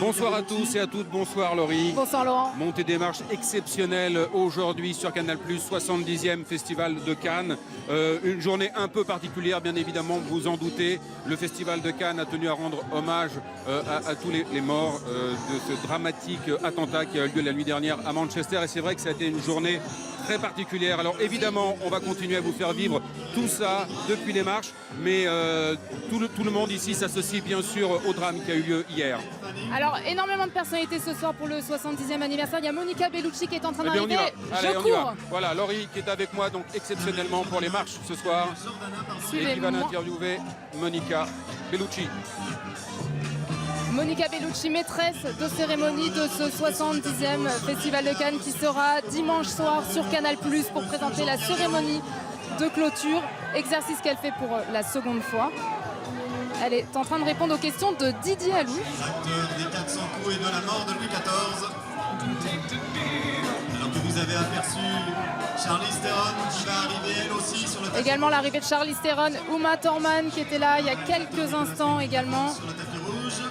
Bonsoir à tous et à toutes, bonsoir Laurie. Bonsoir Laurent. Montée des marches exceptionnelle aujourd'hui sur Canal+, 70e Festival de Cannes. Une journée un peu particulière, bien évidemment, vous vous en doutez. Le Festival de Cannes a tenu à rendre hommage à tous les morts de ce dramatique attentat qui a eu lieu la nuit dernière à Manchester. Et c'est vrai que ça a été une journée très particulière. Alors évidemment, on va continuer à vous faire vivre tout ça depuis les marches, mais tout le monde ici s'associe bien sûr au drame qui a eu lieu hier. Alors, énormément de personnalités ce soir pour le 70e anniversaire. Il y a Monica Bellucci qui est en train d'arriver. Allez, Je on y va. cours. Voilà, Laurie qui est avec moi donc exceptionnellement pour les marches ce soir. Et qui va interviewer Monica Bellucci. Monica Bellucci, maîtresse de cérémonie de ce 70e Festival de Cannes qui sera dimanche soir sur Canal+ pour présenter la cérémonie de clôture. Exercice qu'elle fait pour la seconde fois. Elle est en train de répondre aux questions de Didier Alou. Acteur des 400 coups et de la mort de Louis XIV. Alors que vous avez aperçu Charlize Theron qui va arriver elle aussi sur le tapis. Également l'arrivée de Charlize Theron, Uma Thurman qui était là il y a quelques instants également. Sur le tapis rouge.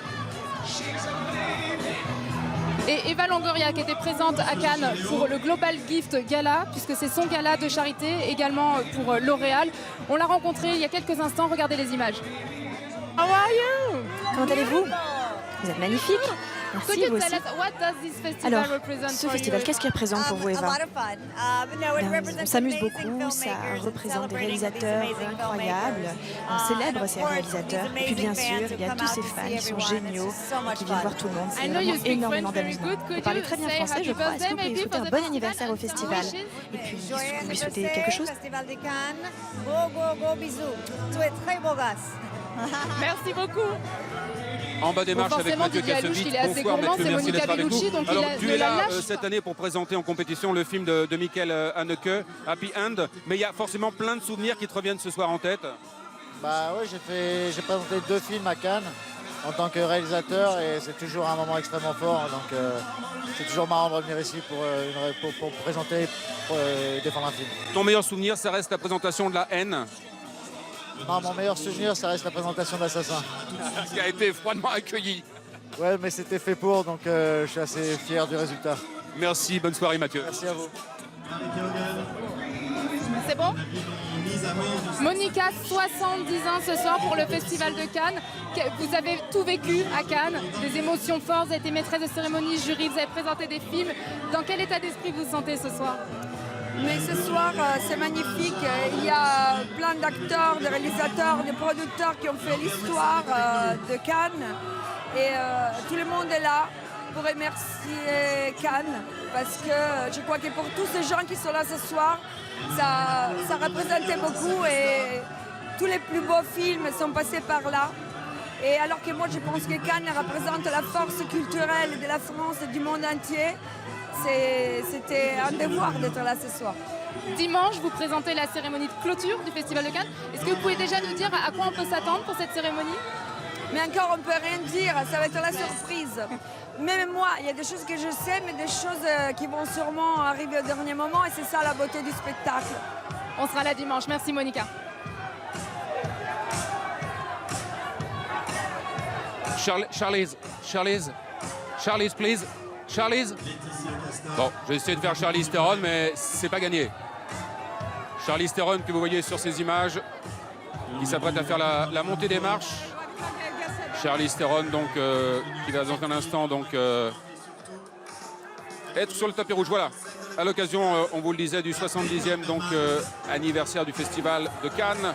Et Eva Longoria qui était présente à Cannes pour le Global Gift Gala, puisque c'est son gala de charité, également pour L'Oréal. On l'a rencontrée il y a quelques instants, regardez les images. How are you? Comment allez-vous? Vous êtes magnifique. Merci, vous aussi. Alors, ce festival, qu'est-ce qu'il représente pour vous, Eva? On s'amuse beaucoup, ça représente des réalisateurs incroyables, on célèbre ces réalisateurs, et puis bien sûr, il y a tous ces fans qui sont géniaux, qui viennent voir tout le monde, c'est vraiment énormément d'amusement. Vous parlez très bien français, je crois. Est-ce que vous pouvez souhaiter un bon anniversaire au festival? Et puis, vous lui souhaitez quelque chose? Gros bisous. Tu es très beau gosse. Merci beaucoup. En bas des marches avec Mathieu Kassovitz. Il est assez Bonsoir gourmand, Mathieu, c'est merci Monica d'être avec Bellucci, nous. donc Alors il tu ne es la là lâche. cette année pour présenter en compétition le film de Michael Haneke, Happy End, mais il y a forcément plein de souvenirs qui te reviennent ce soir en tête. Bah oui, j'ai présenté 2 films à Cannes en tant que réalisateur et c'est toujours un moment extrêmement fort. Donc c'est toujours marrant de revenir ici pour présenter, pour défendre un film. Ton meilleur souvenir, ça reste la présentation de La Haine, Non, mon meilleur souvenir, ça reste la présentation d'Assassin. qui a été froidement accueilli. Ouais, mais c'était fait pour, donc je suis assez fier du résultat. Merci, bonne soirée Mathieu. Merci à vous. C'est bon? Monica, 70 ans ce soir pour le Festival de Cannes. Vous avez tout vécu à Cannes, des émotions fortes, vous avez été maîtresse de cérémonie, jury, vous avez présenté des films. Dans quel état d'esprit vous vous sentez ce soir? Mais ce soir, c'est magnifique. Il y a plein d'acteurs, de réalisateurs, de producteurs qui ont fait l'histoire de Cannes. Et tout le monde est là pour remercier Cannes. Parce que je crois que pour tous ces gens qui sont là ce soir, ça représentait beaucoup. Et tous les plus beaux films sont passés par là. Et alors que moi, je pense que Cannes représente la force culturelle de la France et du monde entier. C'était un devoir d'être là ce soir. Dimanche, vous présentez la cérémonie de clôture du Festival de Cannes. Est-ce que vous pouvez déjà nous dire à quoi on peut s'attendre pour cette cérémonie? Mais encore, on ne peut rien dire, ça va être la surprise. Même moi, il y a des choses que je sais, mais des choses qui vont sûrement arriver au dernier moment, et c'est ça la beauté du spectacle. On sera là dimanche. Merci Monica. Charlize, please. Charlize. Bon, je vais essayer de faire Charlize Theron, mais c'est pas gagné. Charlize Theron que vous voyez sur ces images, qui s'apprête à faire la montée des marches. Charlize Theron, donc, qui va dans un instant donc, être sur le tapis rouge. Voilà, à l'occasion, on vous le disait, du 70e donc, anniversaire du Festival de Cannes.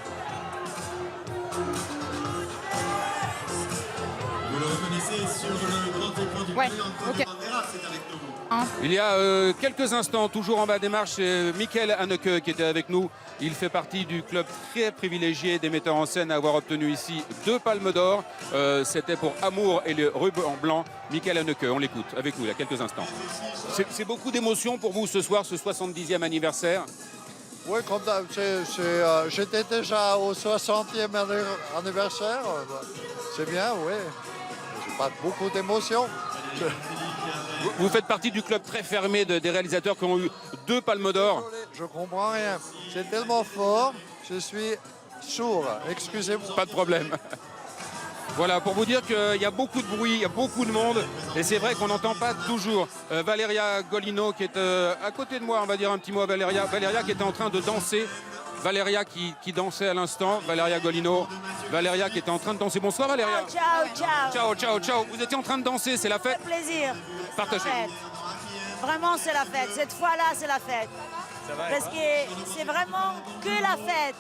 Vous le reconnaissez sur le grand écran du Ouais, palais, Antonio ok. Banderas est avec nous. Il y a quelques instants, toujours en bas des marches, c'est Michael Haneke qui était avec nous. Il fait partie du club très privilégié des metteurs en scène à avoir obtenu ici 2 palmes d'or. C'était pour Amour et le ruban blanc. Michael Haneke, on l'écoute avec nous il y a quelques instants. C'est beaucoup d'émotions pour vous ce soir, ce 70e anniversaire. Oui, comme j'étais déjà au 60e anniversaire. C'est bien, oui. J'ai pas beaucoup d'émotions. Vous faites partie du club très fermé des réalisateurs qui ont eu 2 palmes d'or. Je comprends rien. C'est tellement fort, je suis sourd. Excusez-moi. Pas de problème. Voilà, pour vous dire qu'il y a beaucoup de bruit, il y a beaucoup de monde, et c'est vrai qu'on n'entend pas toujours. Valeria Golino qui est à côté de moi, on va dire un petit mot à Valeria. Valeria qui était en train de danser. Valeria qui dansait à l'instant. Valeria Golino. Valeria qui était en train de danser. Bonsoir Valeria. Ciao, ciao. Ciao, ciao, ciao. Vous étiez en train de danser, c'est la fête? C'est plaisir. Partagez. Vraiment, c'est la fête. Cette fois-là, c'est la fête. Parce que c'est vraiment que la fête.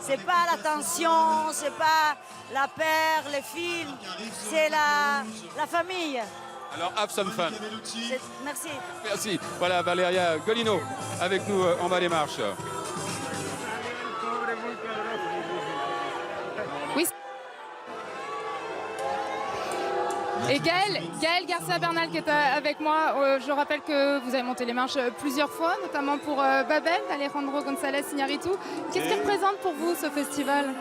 C'est pas la tension, c'est pas la peur, les films, c'est la famille. Alors, have some fun. Merci. Merci. Voilà, Valeria Golino avec nous en bas des marches. Oui. Et Gaël Garcia-Bernal qui est avec moi. Je rappelle que vous avez monté les marches plusieurs fois, notamment pour Babel, Alejandro González Iñárritu. Qu'est-ce qu'il représente pour vous ce festival?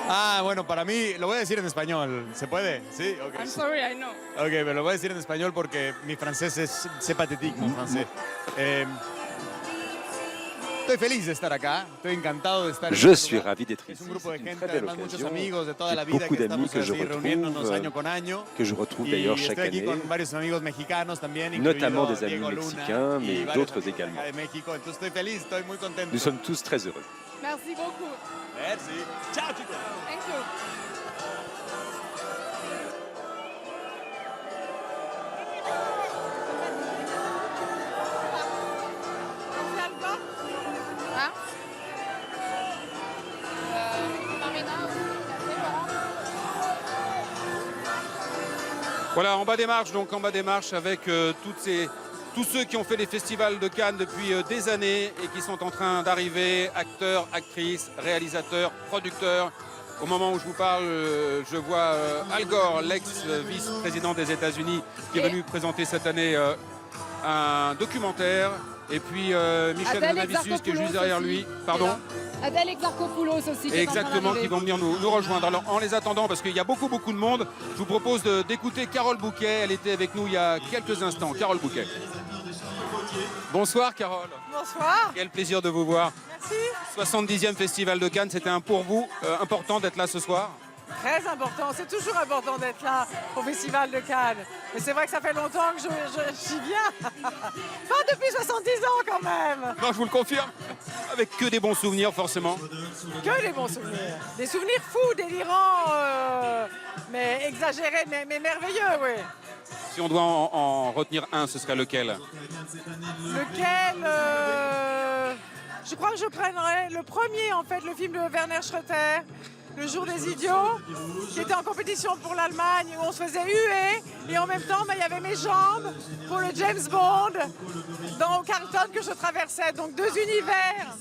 Ah, bueno, para mí, lo voy a decir en español, ¿se puede? Sí, ok. I'm sorry, I know. Ok, pero lo voy a decir en español porque mi francés c'est pathétique, mon français. Estoy feliz de estar acá, estoy encantado de estar. Je suis ravi d'être ici. Es un grupo de C'est une gente, très belle además muchos occasion. amigos de toda la J'ai vida beaucoup que d'amis estamos que je así reuniéndonos año con retrouve, año. que je retrouve Y d'ailleurs chaque estoy aquí année, con varios amigos mexicanos también, notamment incluido des amis Diego Luna mexicains, y mais varios d'autres amigos également. acá de México. Entonces estoy feliz, estoy muy contento. Nous sommes tous très heureux. Merci beaucoup. Merci. Ciao, chicos. Thank you. Hein? Voilà, en bas des marches, donc en bas des marches avec tous ceux qui ont fait les festivals de Cannes depuis des années et qui sont en train d'arriver, acteurs, actrices, réalisateurs, producteurs. Au moment où je vous parle, je vois Al Gore, l'ex-vice-président des États-Unis, qui est venu présenter cette année un documentaire. Et puis Michel Hazanavicius qui est juste derrière lui. Pardon. Adèle Exarchopoulos aussi. Exactement, qui vont venir nous rejoindre. Alors en les attendant, parce qu'il y a beaucoup de monde, je vous propose d'écouter Carole Bouquet. Elle était avec nous il y a quelques instants. Carole Bouquet. Bonsoir Carole. Bonsoir. Quel plaisir de vous voir. Merci. 70e Festival de Cannes, c'était pour vous important d'être là ce soir? Très important, c'est toujours important d'être là au Festival de Cannes. Mais c'est vrai que ça fait longtemps que j'y viens. Pas depuis 70 ans quand même. Non, je vous le confirme. Avec que des bons souvenirs, forcément. Que des bons souvenirs. Des souvenirs fous, délirants, mais exagérés, mais merveilleux, oui. Si on doit en retenir un, ce serait lequel? Lequel je crois que je prendrais le premier, en fait, le film de Werner Schröter, Le Jour des Idiots, qui était en compétition pour l'Allemagne, où on se faisait huer, et en même temps, il y avait mes jambes pour le James Bond, dans Carlton que je traversais. Donc deux univers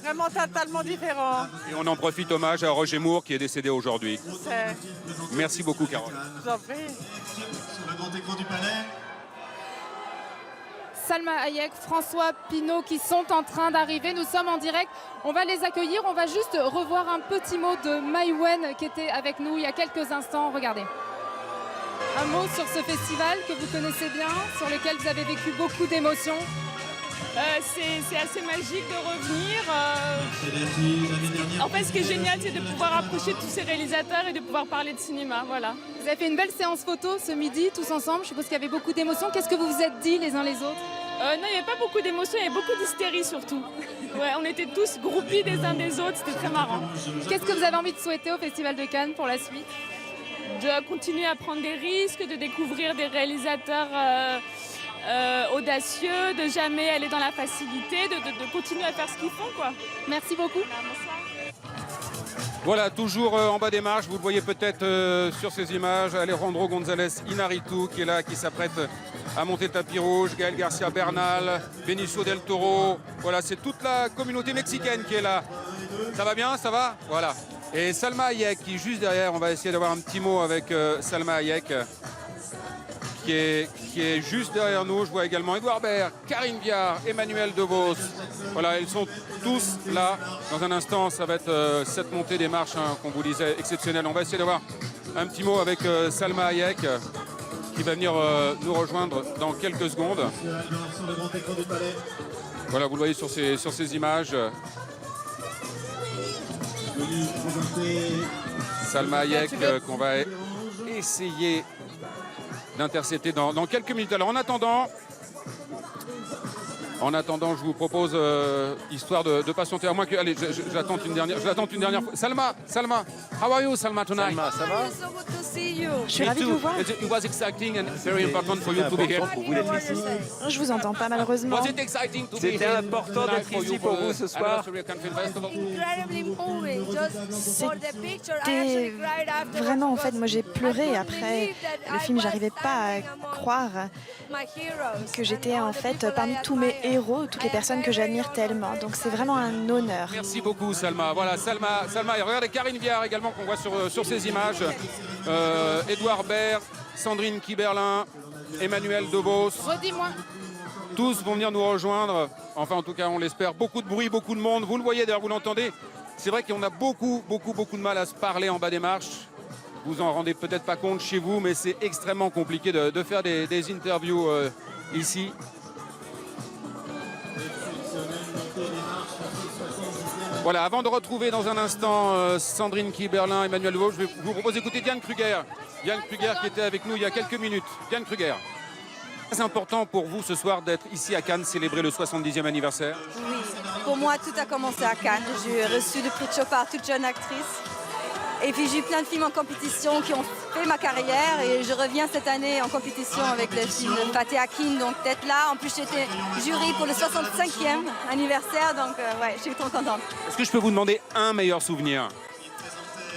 vraiment totalement différents. Et on en profite, hommage à Roger Moore, qui est décédé aujourd'hui. Merci beaucoup, Carole. Je vous en prie. Sur le grand écran du palais. Salma Hayek, François Pinault qui sont en train d'arriver. Nous sommes en direct. On va les accueillir. On va juste revoir un petit mot de Mai Wen qui était avec nous il y a quelques instants. Regardez. Un mot sur ce festival que vous connaissez bien, sur lequel vous avez vécu beaucoup d'émotions. C'est assez magique de revenir. En fait, ce qui est génial, c'est de pouvoir approcher tous ces réalisateurs et de pouvoir parler de cinéma. Voilà. Vous avez fait une belle séance photo ce midi, tous ensemble. Je suppose qu'il y avait beaucoup d'émotions. Qu'est-ce que vous vous êtes dit les uns les autres? Non, il n'y avait pas beaucoup d'émotions, il y avait beaucoup d'hystérie surtout. Ouais, on était tous groupis des uns des autres, c'était très marrant. Qu'est-ce que vous avez envie de souhaiter au Festival de Cannes pour la suite? De continuer à prendre des risques, de découvrir des réalisateurs audacieux, de jamais aller dans la facilité, de continuer à faire ce qu'ils font, quoi. Merci beaucoup. Voilà, toujours en bas des marches, vous le voyez peut-être sur ces images, Alejandro González Iñárritu qui est là, qui s'apprête à monter le tapis rouge, Gaël Garcia Bernal, Benicio del Toro. Voilà, c'est toute la communauté mexicaine qui est là. Ça va bien, ça va? Voilà. Et Salma Hayek qui est juste derrière, on va essayer d'avoir un petit mot avec Salma Hayek qui est juste derrière nous. Je vois également Edouard Baird, Karine Viard, Emmanuel DeVos. Voilà, ils sont tous là. Dans un instant, ça va être cette montée des marches qu'on vous disait exceptionnelle. On va essayer d'avoir un petit mot avec Salma Hayek qui va venir nous rejoindre dans quelques secondes. Voilà, vous le voyez sur ces images. Salma Hayek qu'on va essayer d'intercepter dans quelques minutes. Alors en attendant, je vous propose, histoire de patienter, à moins que... Allez, j'attends une dernière fois. Salma, how are you, Salma, tonight? Salma, ça va? Je suis ravie de vous voir. It was exciting and very important for you to be here. Pour vous d'être ici. Je vous entends pas malheureusement. Was it exciting to be C'était here important tonight d'être ici pour vous ce soir. C'était vraiment, en fait, moi j'ai pleuré après le film. J'arrivais pas à croire que j'étais en fait parmi tous mes héros, toutes les personnes que j'admire tellement. Donc c'est vraiment un honneur. Merci beaucoup, Salma. Voilà, Salma et regardez Karine Viard également qu'on voit sur ces images. Edouard Baird, Sandrine Kiberlin, Emmanuel Debos. Redis-moi. Tous vont venir nous rejoindre. Enfin, en tout cas, on l'espère. Beaucoup de bruit, beaucoup de monde. Vous le voyez, d'ailleurs, vous l'entendez. C'est vrai qu'on a beaucoup de mal à se parler en bas des marches. Vous en rendez peut-être pas compte chez vous, mais c'est extrêmement compliqué de faire des interviews ici. Voilà, avant de retrouver dans un instant Sandrine Kiberlin, Emmanuel Debos, je vais vous proposer d'écouter Diane Kruger. Diane Kruger qui était avec nous il y a quelques minutes. Diane Kruger. C'est important pour vous ce soir d'être ici à Cannes, célébrer le 70e anniversaire. Oui, pour moi tout a commencé à Cannes. J'ai reçu le prix de Chopard, toute jeune actrice. Et puis j'ai eu plein de films en compétition qui ont fait ma carrière et je reviens cette année en compétition avec le film Fateh Akin, donc d'être là. En plus j'étais jury pour le 65e anniversaire, donc ouais, je suis trop contente. Est-ce que je peux vous demander un meilleur souvenir?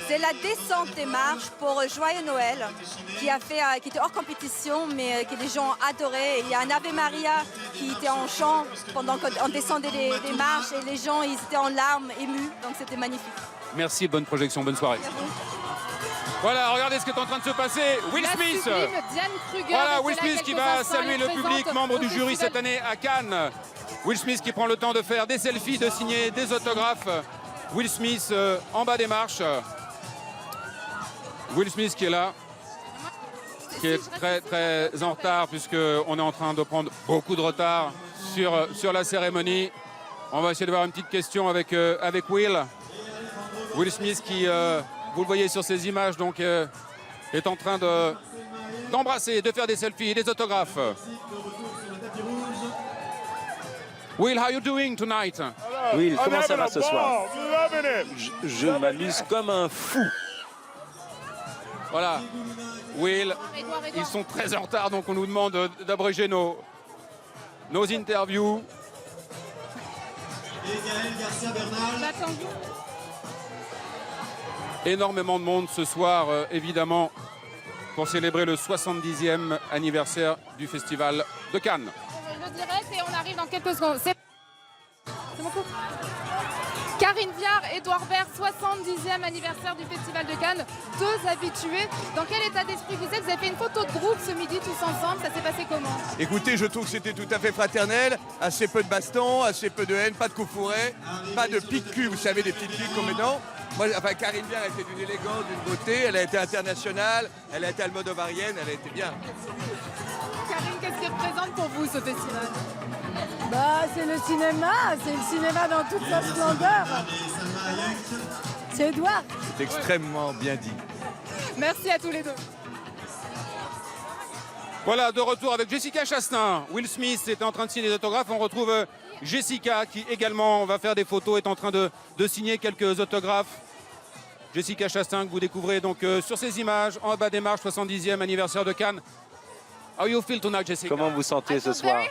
C'est la descente des marches pour Joyeux Noël qui était hors compétition mais que les gens ont adoré. Il y a un Ave Maria qui était en chant pendant qu'on descendait des marches et les gens ils étaient en larmes, émus, donc c'était magnifique. Merci, bonne projection, bonne soirée. Voilà, regardez ce qui est en train de se passer. Will Smith. Diane Kruger. Voilà, Will Smith qui va saluer le public, membre du jury cette année à Cannes. Will Smith qui prend le temps de faire des selfies, de signer des autographes. Will Smith en bas des marches. Will Smith qui est là, qui est très en retard puisqu'on est en train de prendre beaucoup de retard sur la cérémonie. On va essayer de voir une petite question avec Will. Will Smith qui, vous le voyez sur ces images, donc est en train d'embrasser, de faire des selfies, des autographes. Will, how are you doing tonight? Will, comment ça va ce soir? Je m'amuse comme un fou. Voilà, Will, ils sont très en retard, donc on nous demande d'abréger nos interviews. Énormément de monde ce soir, évidemment, pour célébrer le 70e anniversaire du Festival de Cannes. Le direct et on arrive dans quelques secondes. C'est mon coup. Karine Viard, Edouard Baird, 70e anniversaire du Festival de Cannes. Deux habitués. Dans quel état d'esprit vous êtes? Vous avez fait une photo de groupe ce midi tous ensemble. Ça s'est passé comment? Écoutez, je trouve que c'était tout à fait fraternel, assez peu de bastons, assez peu de haine, pas de coups fourrés, pas de pique-cul, vous savez, des petites piques comme maintenant. Moi, enfin, Karine Viard était d'une élégance, d'une beauté, elle a été internationale, elle a été almodovarienne, elle a été bien. Karine, qu'est-ce qui représente pour vous ce festival? C'est le cinéma dans toute sa splendeur. C'est Edouard. C'est extrêmement bien dit. Merci à tous les deux. Voilà, de retour avec Jessica Chastain. Will Smith était en train de signer des autographes. On retrouve Jessica qui également va faire des photos, est en train de signer quelques autographes. Jessica Chastain que vous découvrez donc sur ces images en bas des marches, 70e anniversaire de Cannes. How you feel tonight, Jessica? Comment vous sentez ce soir?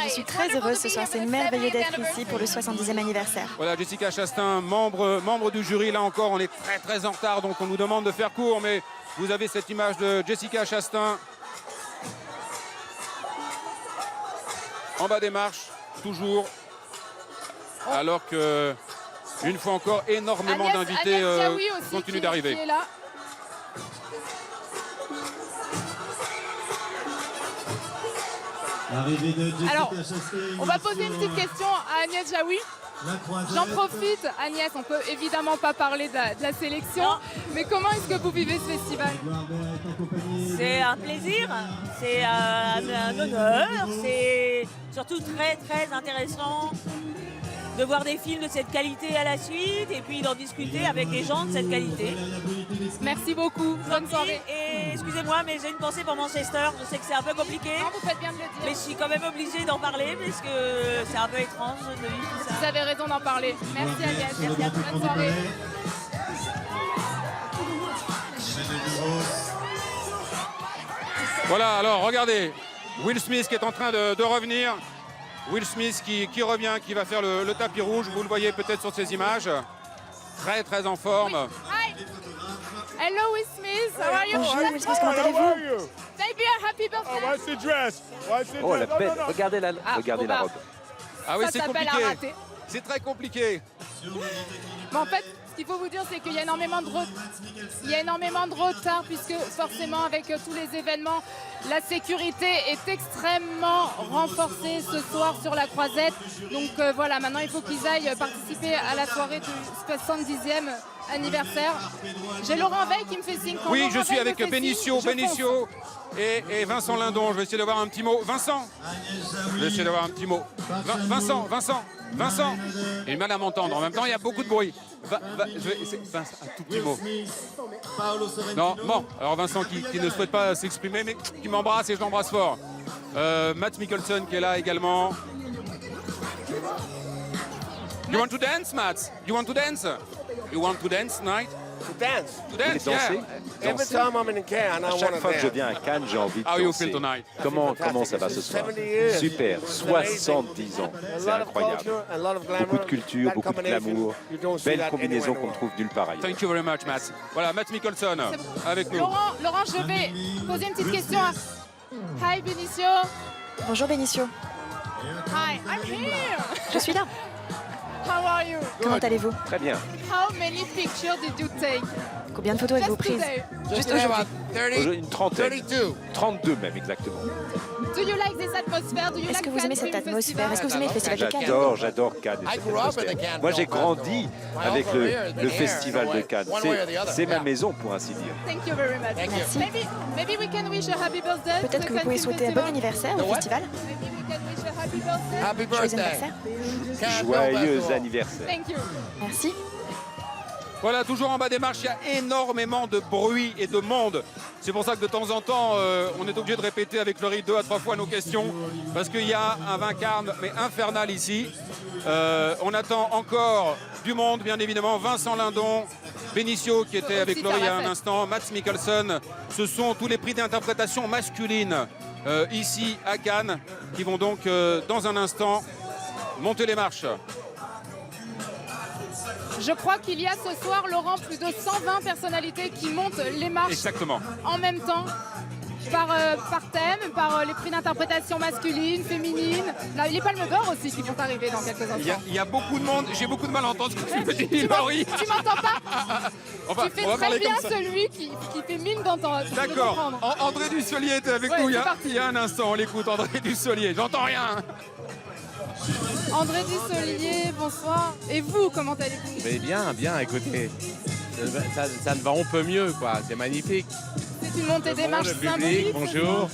Je suis très heureuse ce soir, c'est merveilleux d'être ici pour le 70e anniversaire. Voilà, Jessica Chastain, membre du jury. Là encore, on est très en retard, donc on nous demande de faire court, mais vous avez cette image de Jessica Chastain en bas des marches, toujours, alors que, une fois encore, énormément d'invités continuent d'arriver. Alors, on va poser une petite question à Agnès Jaoui. J'en profite, Agnès, on peut évidemment pas parler de la sélection, mais comment est-ce que vous vivez ce festival? C'est un plaisir, c'est un honneur, c'est surtout très intéressant de voir des films de cette qualité à la suite et puis d'en discuter avec des gens de cette qualité. Merci beaucoup, bonne soirée. Et excusez-moi, mais j'ai une pensée pour Manchester. Je sais que c'est un peu compliqué. Non, vous faites bien de le dire. Mais je suis quand même obligée d'en parler parce que c'est un peu étrange de vivre tout ça. Vous avez raison d'en parler. Merci Agnès, merci à vous. Bonne soirée. Voilà, alors regardez, Will Smith qui est en train de revenir. Will Smith qui revient, qui va faire le tapis rouge. Vous le voyez peut-être sur ces images. Très, très en forme. Hi. Hello, Will Smith. How are you? Bonjour, Will Smith, comment allez-vous? Baby, happy birthday. Oh, la bête. Regardez la robe. Ah oui, Ça c'est s'appelle compliqué. un raté. C'est très compliqué. Mais en fait, ce qu'il faut vous dire, c'est qu'il y a énormément de retard puisque forcément avec tous les événements, la sécurité est extrêmement renforcée ce soir sur la Croisette. Donc voilà, maintenant il faut qu'ils aillent participer à la soirée du 70e anniversaire. J'ai Laurent Veil qui me fait signe. Oui, je suis avec Benicio et Vincent Lindon. Je vais essayer d'avoir un petit mot. Vincent, je vais essayer d'avoir un petit mot. Vincent. J'ai mal à m'entendre. En même temps, il y a beaucoup de bruit. Un tout petit mot. Non, bon. Alors Vincent qui ne souhaite pas s'exprimer, mais qui m'embrasse et je l'embrasse fort. Matt Mikkelsen qui est là également. You want to dance, Matt? You want to dance? You want to dance tonight? To dance. To dance, danser. yeah. Every time I'm in Cannes, I À want chaque to fois que je dance. viens à Cannes, j'ai envie de How you danser. feel tonight? Comment ça va ce soir? Super, 70 ans, c'est incroyable. Beaucoup de culture, beaucoup de glamour, belle combinaison qu'on ne trouve nulle part ailleurs. Thank you very much, Matt. Voilà, Matt Mikkelsen avec nous. Laurent, je vais poser une petite question. Hi Benicio. Bonjour Benicio. Hi, I'm here. Je suis là. How are you? Comment allez-vous? Très bien. How many pictures did you take? Combien de photos avez-vous Just prises? today. Juste aujourd'hui. Aujourd'hui, une trentaine. 32 même, exactement. Do you like this atmosphere? Do you Est-ce like que vous aimez Cannes cette Film atmosphère? Est-ce que vous aimez le Festival de Cannes? J'adore Cannes. et cette atmosphère. Moi, j'ai grandi avec le Festival de Cannes. C'est ma maison, pour ainsi dire. Thank you very much. Merci. Maybe we can wish a happy birthday. Peut-être que vous pouvez souhaiter un bon anniversaire au festival. Maybe we can wish a happy birthday. Happy Joyeux birthday. anniversaire. Joyeux anniversaire. Thank you. Merci. Voilà, toujours en bas des marches, il y a énormément de bruit et de monde. C'est pour ça que de temps en temps, on est obligé de répéter avec Fleury 2 à 3 fois nos questions, parce qu'il y a un vacarme, mais infernal ici. On attend encore du monde, bien évidemment. Vincent Lindon, Benicio qui était avec Fleury il y a un instant, Matt Mikkelsen. Ce sont tous les prix d'interprétation masculine ici à Cannes, qui vont donc dans un instant monter les marches. Je crois qu'il y a ce soir, Laurent, plus de 120 personnalités qui montent les marches Exactement. en même temps, par thème, par les prix d'interprétation masculine, féminine. Là, les Palmes d'Or aussi qui vont arriver dans quelques instants. Il y a beaucoup de monde, j'ai beaucoup de mal à entendre ce que tu me dis, Laurie. Tu m'entends pas? Enfin, Tu fais on va très parler bien comme ça. celui qui fait mine d'entendre. D'accord. André Dussolier était avec Ouais, nous il y c'est a- parti. il y a un instant. On l'écoute, André Dussolier. J'entends rien. André Dussolier, bonsoir. Et vous, comment allez-vous? Mais bien, écoutez, ça ne va on peut mieux, quoi. C'est magnifique. C'est une montée des marches Le public, symbolique. bonjour.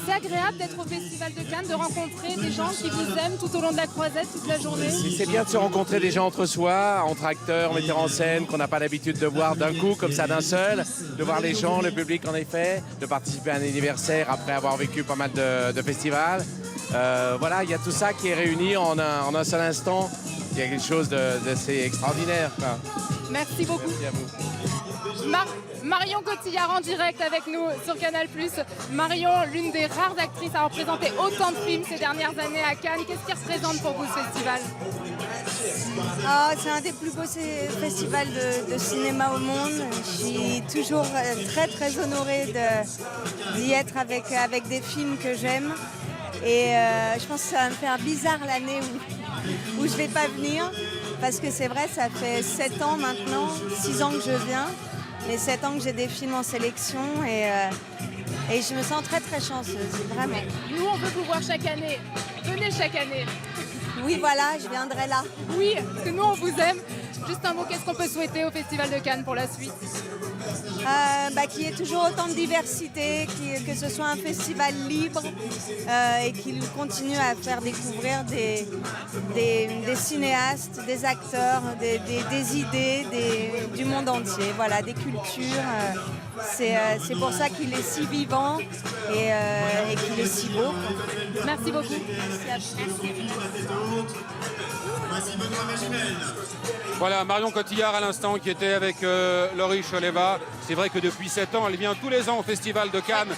C'est agréable d'être au Festival de Cannes, de rencontrer des gens qui vous aiment tout au long de la croisette, toute la journée. C'est bien de se rencontrer des gens entre soi, entre acteurs, metteurs en scène, qu'on n'a pas l'habitude de voir d'un coup, comme ça, d'un seul, de voir les gens, le public en effet, de participer à un anniversaire après avoir vécu pas mal de festivals. Voilà, il y a tout ça qui est réuni en un seul instant. Il y a quelque chose d'assez extraordinaire, quoi. Merci beaucoup. Merci à vous. Marion Cotillard en direct avec nous sur Canal+. Marion, l'une des rares actrices à représenter autant de films ces dernières années à Cannes. Qu'est-ce qui représente pour vous ce festival? C'est un des plus beaux festivals de cinéma au monde. Je suis toujours très très honorée d'y être avec des films que j'aime. Et je pense que ça va me faire bizarre l'année où je ne vais pas venir. Parce que c'est vrai, ça fait 7 ans maintenant, 6 ans que je viens. Mais 7 ans que j'ai des films en sélection et je me sens très très chanceuse, vraiment. Nous, on veut vous voir chaque année. Venez chaque année. Oui, voilà, je viendrai là. Oui, parce que nous, on vous aime. Juste un mot, qu'est-ce qu'on peut souhaiter au Festival de Cannes pour la suite? qu'il y ait toujours autant de diversité, que ce soit un festival libre et qu'il continue à faire découvrir des cinéastes, des acteurs, des idées du monde entier, voilà, des cultures. C'est pour ça qu'il est si vivant et qu'il est si beau. Merci beaucoup. Voilà, Marion Cotillard à l'instant qui était avec Laurie Choleva. C'est vrai que depuis 7 ans, elle vient tous les ans au Festival de Cannes.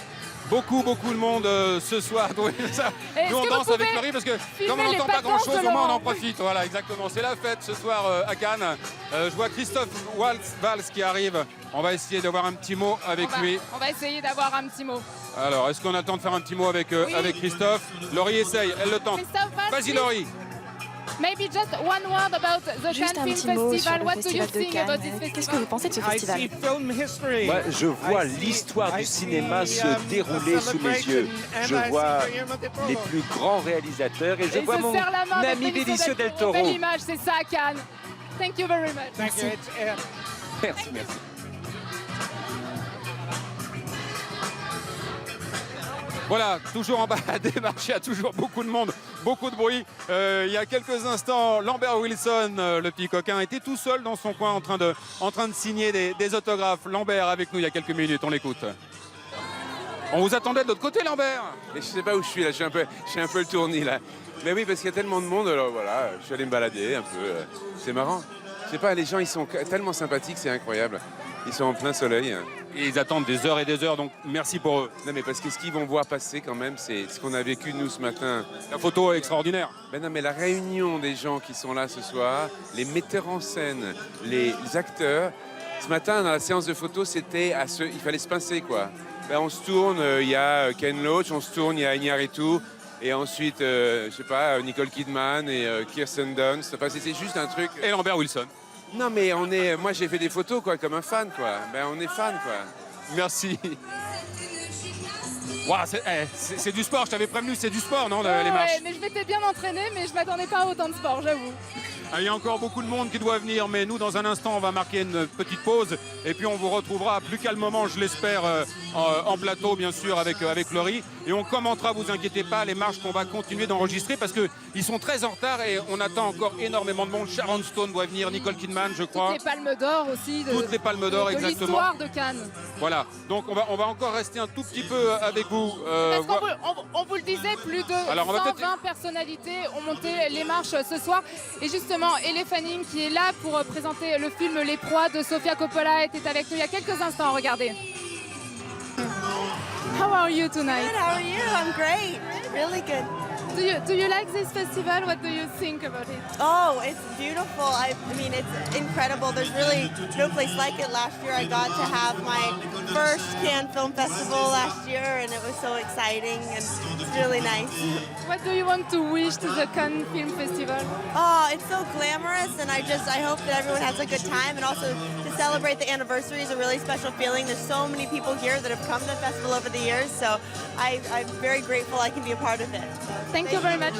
Beaucoup de monde ce soir. Nous on danse avec Laurie parce que comme on n'entend pas grand chose, au moins on en profite. Voilà, exactement. C'est la fête ce soir à Cannes. Je vois Christophe Valls qui arrive. On va essayer d'avoir un petit mot avec lui. On va essayer d'avoir un petit mot. Alors, est-ce qu'on a le temps de faire un petit mot avec Christophe? Laurie essaye, elle le tente. Vas-y Laurie. Maybe just one word about the Cannes Film Festival. What do you think about this festival? Qu'est-ce que vous pensez de ce festival? Moi, je vois l'histoire du cinéma se dérouler sous mes yeux. Je vois les plus grands réalisateurs et je vois mon ami Benicio del Toro. Belle image, c'est ça Cannes. Thank you very much. Merci. Merci. Voilà, toujours en bas à démarche, il y a toujours beaucoup de monde, beaucoup de bruit. Il y a quelques instants, Lambert Wilson, le petit coquin, était tout seul dans son coin en train de signer des autographes. Lambert avec nous il y a quelques minutes, on l'écoute. On vous attendait de l'autre côté, Lambert. Et je sais pas où je suis là, je suis un peu le tournis là. Mais oui, parce qu'il y a tellement de monde, alors voilà, je suis allé me balader un peu. C'est marrant. Je sais pas, les gens ils sont tellement sympathiques, c'est incroyable. Ils sont en plein soleil. Et ils attendent des heures et des heures, donc merci pour eux. Non mais parce que ce qu'ils vont voir passer quand même, c'est ce qu'on a vécu nous ce matin. La photo est extraordinaire. Ben non mais la réunion des gens qui sont là ce soir, les metteurs en scène, les acteurs. Ce matin dans la séance de photo, c'était il fallait se pincer quoi. Ben, on se tourne, il y a Ken Loach, on se tourne, il y a Iñárritu. Et ensuite, je sais pas, Nicole Kidman et Kirsten Dunst. Enfin, c'est juste un truc. Et Lambert Wilson. Non, mais moi, j'ai fait des photos, quoi, comme un fan, quoi. Ben, on est fan, quoi. Merci. Wow, c'est du sport, je t'avais prévenu, c'est du sport, non, les marches? Ouais, mais je m'étais bien entraîné, mais je m'attendais pas à autant de sport, j'avoue. Il y a encore beaucoup de monde qui doit venir, mais nous, dans un instant, on va marquer une petite pause. Et puis, on vous retrouvera plus calmement, je l'espère, en plateau, bien sûr, avec Laurie. Et on commentera, vous inquiétez pas, les marches qu'on va continuer d'enregistrer parce qu'ils sont très en retard et on attend encore énormément de monde. Sharon Stone doit venir, Nicole Kidman, je crois. Toutes les palmes d'or aussi. Toutes les palmes d'or, exactement. L'histoire de Cannes. Voilà, donc on va encore rester un tout petit peu avec vous. Parce qu'on vous le disait, plus de 120 personnalités ont monté les marches ce soir. Et justement, Elle Fanning, qui est là pour présenter le film Les Proies de Sofia Coppola, était avec nous il y a quelques instants. Regardez. How are you tonight? Good, how are you? I'm great. Really good. Do you like this festival? What do you think about it? Oh, it's beautiful. I mean, it's incredible. There's really no place like it. Last year I got to have my first Cannes Film Festival last year, and it was so exciting, and it's really nice. What do you want to wish to the Cannes Film Festival? Oh, it's so glamorous, and I hope that everyone has a good time, and also to celebrate the anniversary is a really special feeling. There's so many people here that have come to the festival over the years, so I'm very grateful I can be a part of it. Thank you very much.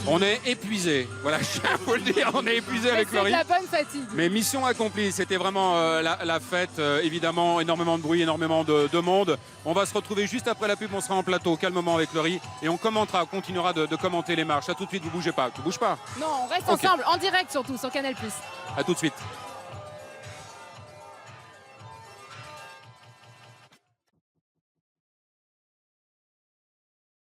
On est épuisé. Voilà, je tiens à vous le dire, on est épuisé avec Laurie. C'est de la bonne fatigue. Mais mission accomplie, c'était vraiment la fête. Évidemment, énormément de bruit, énormément de monde. On va se retrouver juste après la pub, on sera en plateau calmement avec Laurie et on continuera de commenter les marches. À tout de suite, vous bougez pas. Tu bouges pas? Non, on reste ensemble, en direct surtout, sur Canal+. À tout de suite.